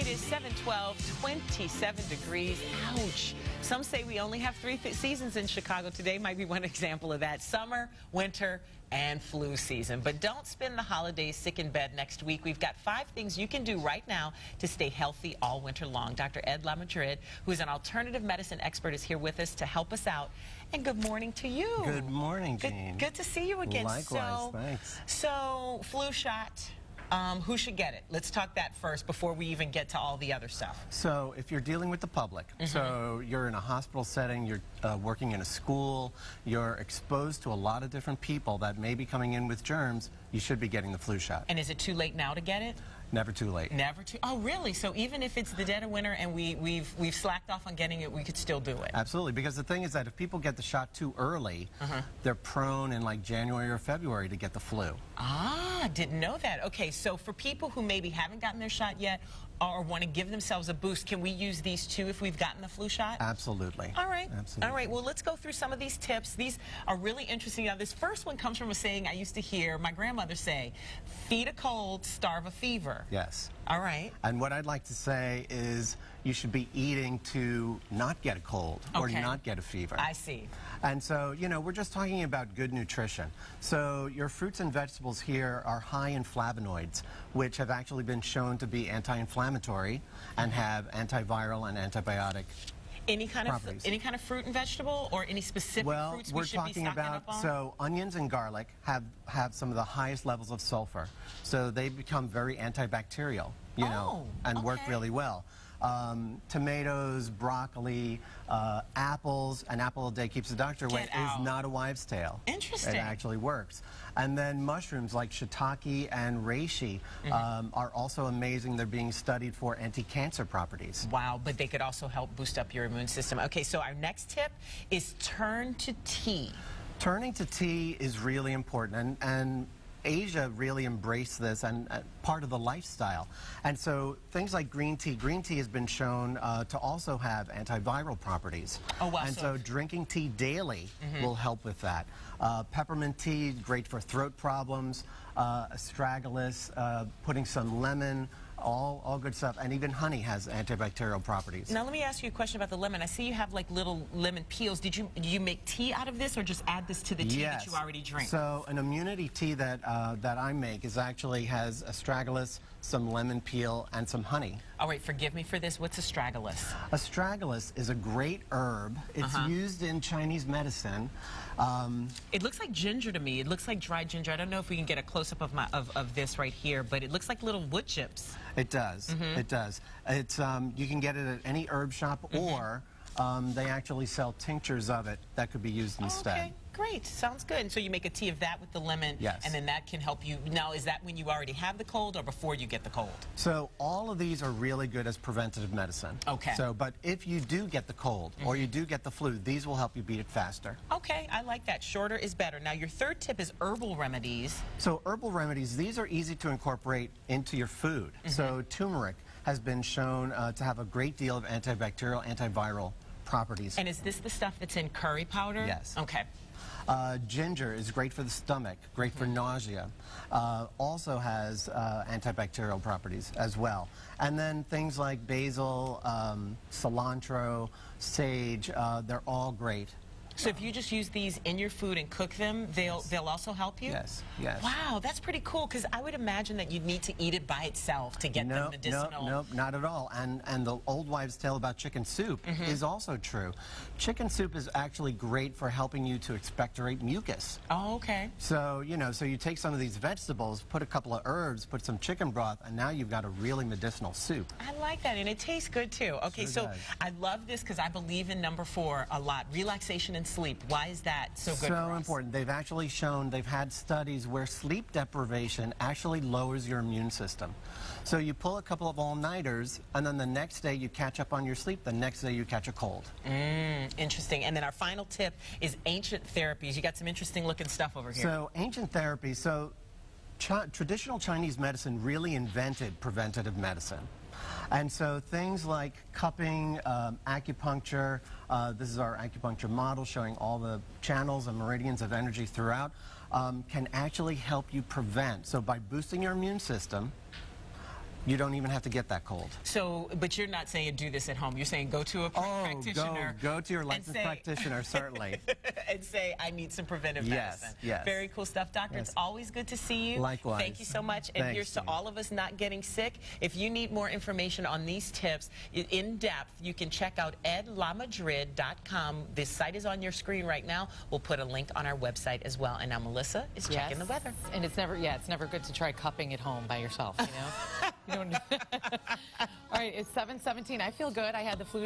It is 7:12, 27 degrees. Ouch. Some say we only have three seasons in Chicago. Today might be one example of that. Summer, winter, and flu season. But don't spend the holidays sick in bed next week. We've got 5 things you can do right now to stay healthy all winter long. Dr. Ed Lamadrid, who is an alternative medicine expert, is here with us to help us out. And good morning to you. Good morning, Jeanne. Good to see you again. Likewise, thanks. So, flu shot. Who should get it? Let's talk that first before we even get to all the other stuff. So if you're dealing with the public, so you're in a hospital setting, you're working in a school, you're exposed to a lot of different people that may be coming in with germs, you should be getting the flu shot. And is it too late now to get it? Never too late. Never too. Oh, really? So even if it's the dead of winter and we've slacked off on getting it, we could still do it? Absolutely, because the thing is that if people get the shot too early, they're prone in like January or February to get the flu. Ah, didn't know that. Okay, so for people who maybe haven't gotten their shot yet or want to give themselves a boost, can we use these too if we've gotten the flu shot? Absolutely. All right. Absolutely. All right, well, let's go through some of these tips. These are really interesting. Now, this first one comes from a saying I used to hear my grandmother say, feed a cold, starve a fever. Yes. All right. And what I'd like to say is you should be eating to not get a cold or not get a fever. I see. And so, you know, we're just talking about good nutrition. So your fruits and vegetables here are high in flavonoids, which have actually been shown to be anti-inflammatory and have antiviral and antibiotic Any kind properties. of fruit and vegetable, or any specific fruits we should be stocking up on? So onions and garlic have some of the highest levels of sulfur. So they become very antibacterial, you know, and work really well. Tomatoes, broccoli, apples, an apple a day keeps the doctor away is not a wives' tale. Interesting. It actually works. And then mushrooms like shiitake and reishi are also amazing. They're being studied for anti-cancer properties. Wow, but they could also help boost up your immune system. Okay, so our next tip is turn to tea. Turning to tea is really important, and Asia really embraced this and part of the lifestyle. And so things like green tea has been shown to also have antiviral properties. Oh, wow. And so drinking tea daily will help with that. Peppermint tea, great for throat problems. Astragalus, putting some lemon, all good stuff. And even honey has antibacterial properties. Now let me ask you a question about the lemon. I see you have like little lemon peels. Do you make tea out of this, or just add this to the tea that you already drink? So an immunity tea that I make actually has astragalus, some lemon peel, and some honey. Oh wait, forgive me for this. What's astragalus? Astragalus is a great herb. It's used in Chinese medicine. It looks like ginger to me. It looks like dried ginger. I don't know if we can get a close-up of this right here, but it looks like little wood chips. It does. It does. It's you can get it at any herb shop, or they actually sell tinctures of it that could be used instead. Okay, great. Sounds good. And so you make a tea of that with the lemon, and then that can help you. Now, is that when you already have the cold or before you get the cold? So all of these are really good as preventative medicine. Okay. So, but if you do get the cold or you do get the flu, these will help you beat it faster. Okay, I like that. Shorter is better. Now, your third tip is herbal remedies. So herbal remedies, these are easy to incorporate into your food. So turmeric has been shown to have a great deal of antibacterial, antiviral properties. And is this the stuff that's in curry powder? Yes. Okay. Ginger is great for the stomach, great for nausea. Also has antibacterial properties as well. And then things like basil, cilantro, sage, they're all great. So if you just use these in your food and cook them, they'll also help you? Yes, yes. Wow, that's pretty cool, because I would imagine that you'd need to eat it by itself to get the medicinal. No, not at all. And the old wives' tale about chicken soup is also true. Chicken soup is actually great for helping you to expectorate mucus. Oh, okay. So, you know, so you take some of these vegetables, put a couple of herbs, put some chicken broth, and now you've got a really medicinal soup. I like that, and it tastes good too. Okay, so I love this because I believe in number 4 a lot, relaxation and sleep. Why is that so good for us? So important. They've actually shown, they've had studies where sleep deprivation actually lowers your immune system. So you pull a couple of all-nighters, and then the next day you catch up on your sleep, the next day you catch a cold. Interesting. And then our final tip is ancient therapies. You got some interesting looking stuff over here. So ancient therapies, so traditional Chinese medicine really invented preventative medicine. And so things like cupping, acupuncture, this is our acupuncture model showing all the channels and meridians of energy throughout, can actually help you prevent. So by boosting your immune system, you don't even have to get that cold. So, but you're not saying do this at home. You're saying go to a practitioner. Go to your licensed practitioner, certainly. And say, I need some preventive medicine. Yes. Very cool stuff, Doctor. Yes. It's always good to see you. Likewise. Thank you so much. And Thanks, here's to Jeanne. all of us not getting sick. If you need more information on these tips in depth, you can check out Lamadrid.com. This site is on your screen right now. We'll put a link on our website as well. And now Melissa is checking the weather. And it's never good to try cupping at home by yourself, you know? You don't. All right, it's 7:17. I feel good. I had the flu